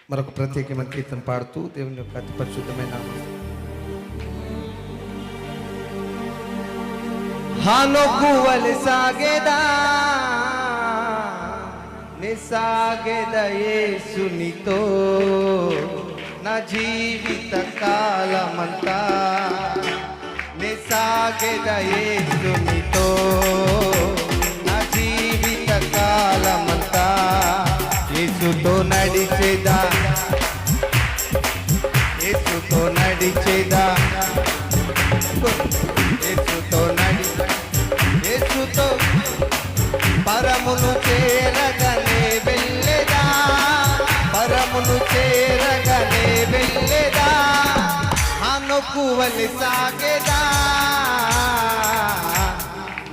మరొక ప్రత్యేకమైన కీర్తన పాడుతూ దేవుని యొక్క అతి పరిశుద్ధమైన నామం హానోకు వలె సాగేదా నే సాగేద యేసునితో నా జీవిత కాలమంతా నే సాగేద యేసునితో నా జీవిత కాలమంతా యేసుతో నడిచేదా యేసుతో నడిచేదా యేసుతో పరమును చేరగనే వెళ్ళేదా పరమును చేరగనే వెళ్ళేదా హానోకు వలె సాగేదా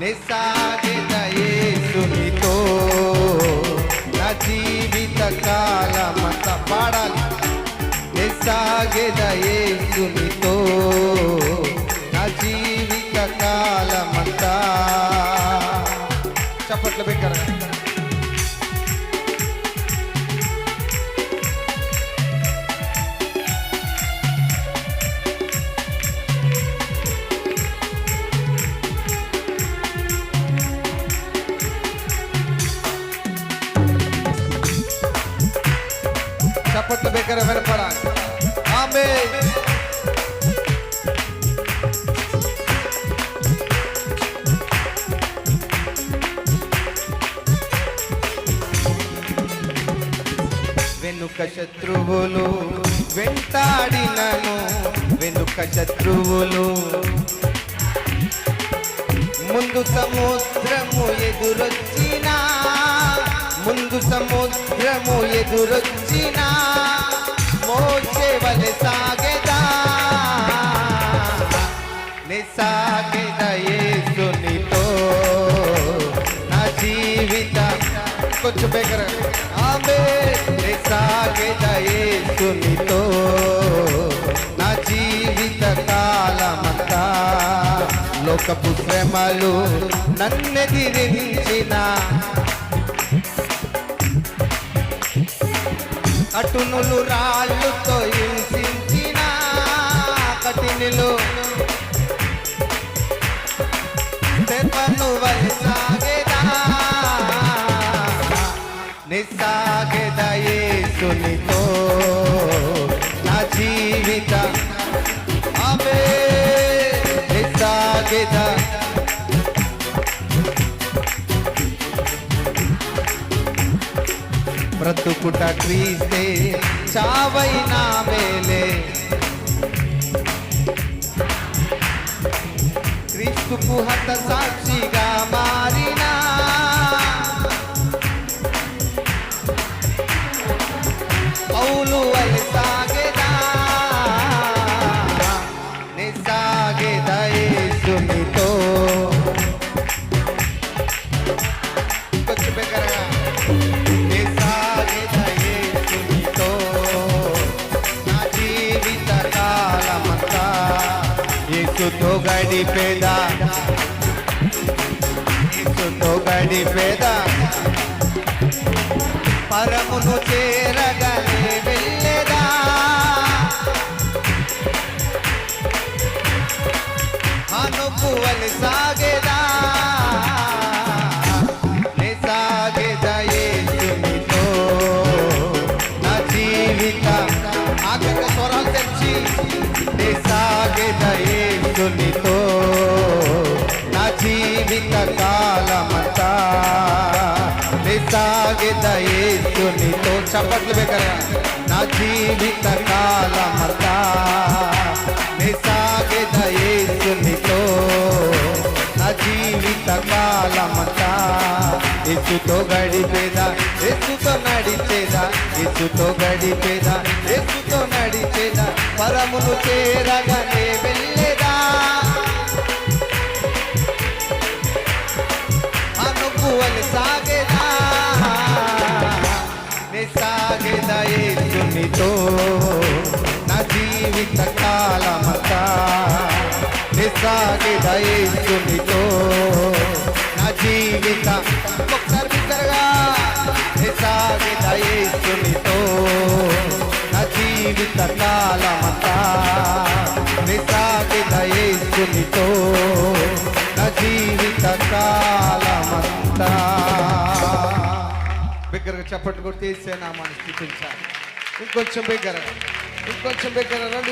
నే సాగేదా యేసునితో నా జీవిత కాలమంతా పాడాలి నే సాగేదా యేసునితో నా జీవిత కాలమంతా చప్పట్లు పెట్టారు చప్పట్లు బెక్కర వినపడాలి ఆమేన్ వెనుక శత్రువులు వెంటాడినను వెనుక శత్రువులు ముందు సముద్రము ఎదురొచ్చినా ముందు సముద్రము ఎదురొచ్చినా మోసే వలె సాగేదా నే సాగేదా యేసునితో నా జీవిత కొంచెం బెగర ఆమేన్ నే సాగేదా యేసునితో నా జీవిత కాలమంతా లోకపు శ్రమలు నన్నెదిరించిన కటునులు రాళ్ళుతో హింసించిన కఠినులు తెప్పను వలె సాగేదా నే సాగేదా యేసునితో నా జీవిత ఆమేన్ నే సాగేదా బ్రతుకుట క్రీస్తే చావైనా మేలే క్రీస్తుకు హత సాక్షిగా మారినా పౌలు వలె సాగేదా నే సాగేదా యేసునితో కొంచెం బెక్కరగా యేసుతో గడిపేదా యేసుతో గడిపేదా పరమును చేరగనే వెళ్ళేదా హానోకు వలె సాగేదా నే సాగేదా యేసునితో నా జీవిత ఆఖరి స్వరాలు తెచ్చి నే సాగేదా యేసునితో నా జీవిత కాలమంతా నే సాగేదా యేసునితో చప్పట్లు బెక్కరా నా జీవిత కాలమంతా నే సాగేదా యేసునితో నా జీవిత కాలమంతా యేసుతో గడిపేదా యేసుతో నడిచేదా యేసుతో గడిపేదా యేసుతో నడిచేదా పరమును చేరగనే వెళ్ళేదా హానోకు వలె సాగేదా నే సాగేదా యేసునితో నా జీవిత కాలమంతా నే సాగేదా యేసునితో నా జీవిత ఒకసారి బిగ్గరగా నే సాగేదా యేసునితో జీవిత కాలమంతా నే సాగిన యేసునితో నా జీవిత కాలమంతా. బిగ్గరగా చప్పట్లు కొట్టి యేసు నామాన్ని స్తుతించాలి. ఇంకొంచెం బిగ్గరగా, ఇంకొంచెం బిగ్గరగా.